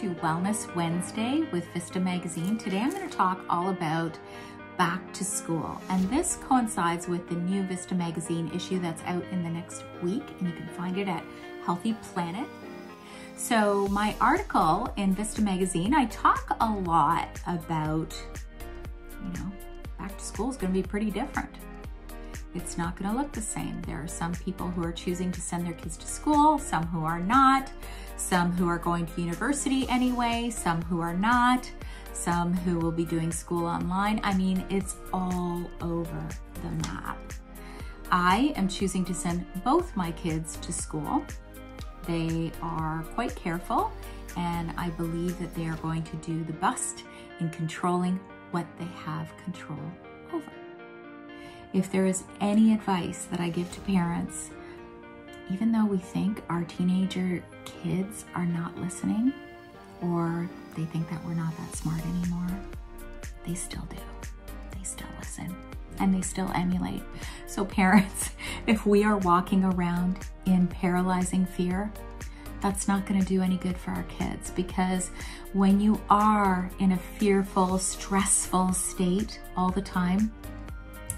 to Wellness Wednesday with Vista magazine. Today I'm going to talk all about back to school, and this coincides with the new Vista magazine issue that's out in the next week, and you can find it at Healthy Planet. So my article in Vista magazine, I talk a lot about, back to school is going to be pretty different. It's not going to look the same. There are some people who are choosing to send their kids to school, some who are not, some who are going to university anyway, some who are not, some who will be doing school online. I mean, it's all over the map. I am choosing to send both my kids to school. They are quite careful, and I believe that they are going to do the best in controlling what they have control over. If there is any advice that I give to parents, even though we think our teenager kids are not listening, or they think that we're not that smart anymore, they still do. They still listen, and they still emulate. So parents, if we are walking around in paralyzing fear, that's not going to do any good for our kids, because when you are in a fearful, stressful state all the time,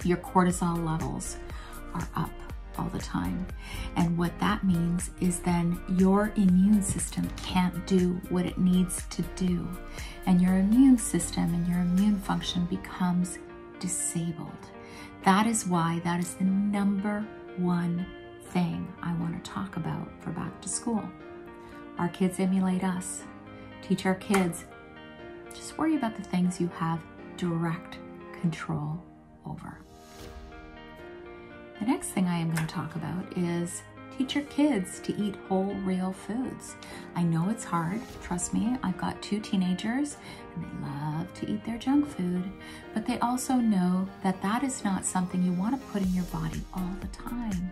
your cortisol levels are up all the time. And what that means is then your immune system can't do what it needs to do. And your immune system and your immune function becomes disabled. That is why that is the number one thing I want to talk about for back to school. Our kids emulate us. Teach our kids, just worry about the things you have direct control over. The next thing I am going to talk about is teach your kids to eat whole, real foods. I know it's hard, trust me. I've got 2 teenagers and they love to eat their junk food, but they also know that that is not something you want to put in your body all the time.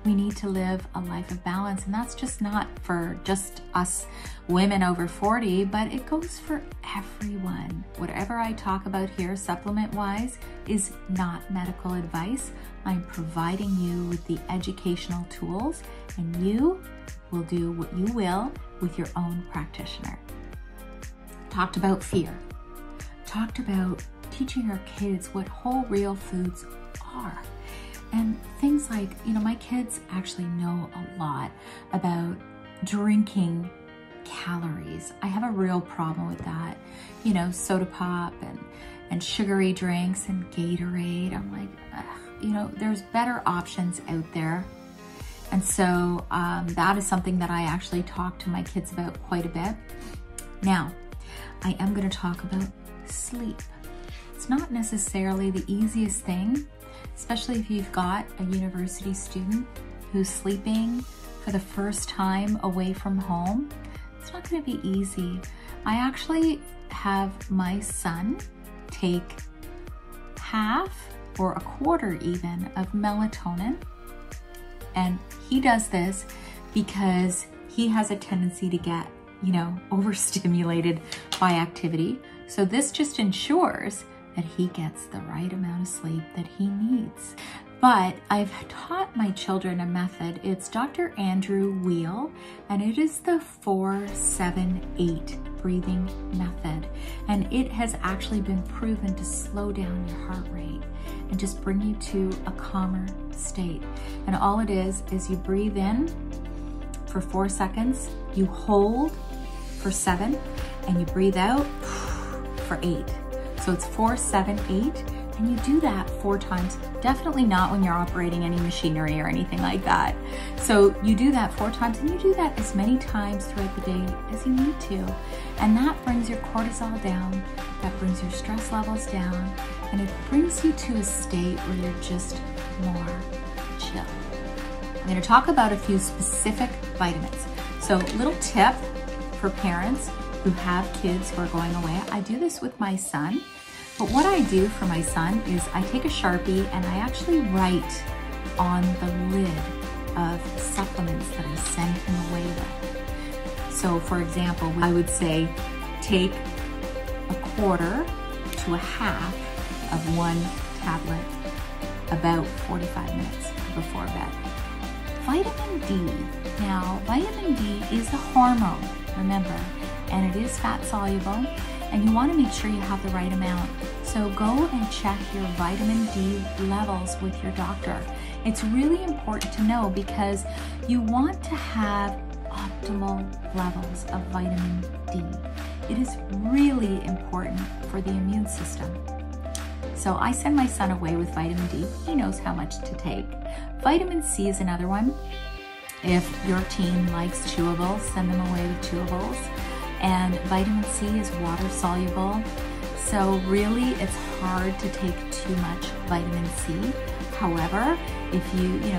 We need to live a life of balance, and that's just not for just us women over 40, but it goes for everyone. Whatever I talk about here supplement-wise is not medical advice. I'm providing you with the educational tools, and you will do what you will with your own practitioner. Talked about fear. Talked about teaching our kids what whole, real foods are. And things like, my kids actually know a lot about drinking calories. I have a real problem with that. Soda pop and sugary drinks and Gatorade. I'm like, there's better options out there. And so that is something that I actually talk to my kids about quite a bit. Now, I am going to talk about sleep. It's not necessarily the easiest thing, especially if you've got a university student who's sleeping for the first time away from home. It's not going to be easy. I actually have my son take half or a quarter even of melatonin, and he does this because he has a tendency to get, overstimulated by activity. So this just ensures that he gets the right amount of sleep that he needs. But I've taught my children a method. It's Dr. Andrew Weil, and it is the 4-7-8 breathing method. And it has actually been proven to slow down your heart rate and just bring you to a calmer state. And all it is you breathe in for 4 seconds, you hold for 7, and you breathe out for 8. So it's 4-7-8. And you do that 4 times, definitely not when you're operating any machinery or anything like that. So you do that 4 times, and you do that as many times throughout the day as you need to. And that brings your cortisol down, that brings your stress levels down, and it brings you to a state where you're just more chill. I'm gonna talk about a few specific vitamins. So little tip for parents who have kids who are going away. I do this with my son. But what I do for my son is I take a Sharpie and I actually write on the lid of supplements that I send him away with. So for example, I would say take a quarter to a half of 1 tablet about 45 minutes before bed. Vitamin D. Now, vitamin D is a hormone, remember, and it is fat soluble, and you want to make sure you have the right amount. So go and check your vitamin D levels with your doctor. It's really important to know because you want to have optimal levels of vitamin D. It is really important for the immune system. So I send my son away with vitamin D. He knows how much to take. Vitamin C is another one. If your teen likes chewables, send them away with chewables. And vitamin C is water soluble. So really it's hard to take too much vitamin C. However, if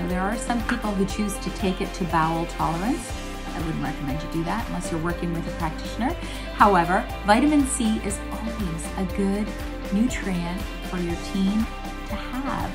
there are some people who choose to take it to bowel tolerance. I wouldn't recommend you do that unless you're working with a practitioner. However, vitamin C is always a good nutrient for your teen to have.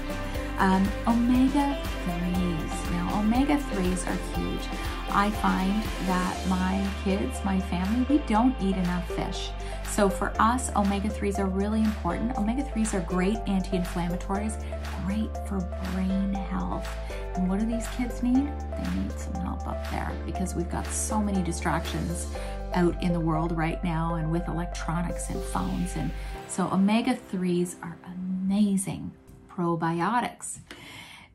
Omega-3s. Now, omega-3s are huge. I find that my kids, my family, we don't eat enough fish. So for us, omega-3s are really important. Omega-3s are great anti-inflammatories, great for brain health. And what do these kids need? They need some help up there because we've got so many distractions out in the world right now and with electronics and phones. And so omega-3s are amazing probiotics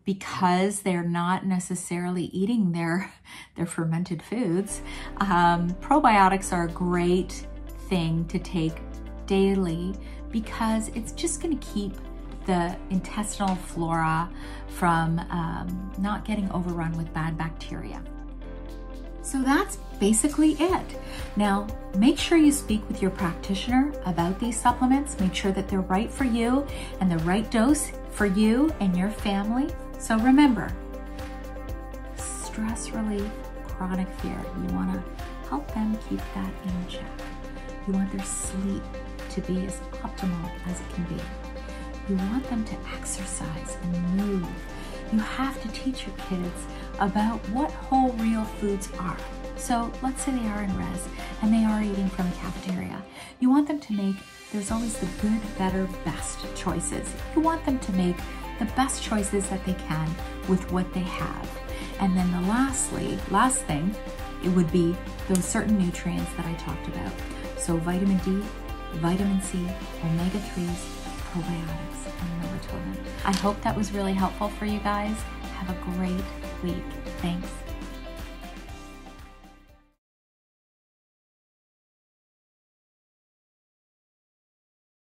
because they're not necessarily eating their fermented foods. Probiotics are a great thing to take daily because it's just going to keep the intestinal flora from not getting overrun with bad bacteria. So that's basically it. Now, make sure you speak with your practitioner about these supplements. Make sure that they're right for you and the right dose for you and your family. So remember, stress relief, chronic fear, you want to help them keep that in check. You want their sleep to be as optimal as it can be. You want them to exercise and move. You have to teach your kids about what whole real foods are. So let's say they are in res and they are eating from a cafeteria. You want them to make, there's always the good, better, best choices. You want them to make the best choices that they can with what they have. And then the last thing, it would be those certain nutrients that I talked about. So vitamin D, vitamin C, omega-3s, probiotics, and melatonin. I hope that was really helpful for you guys. Have a great week. Thanks.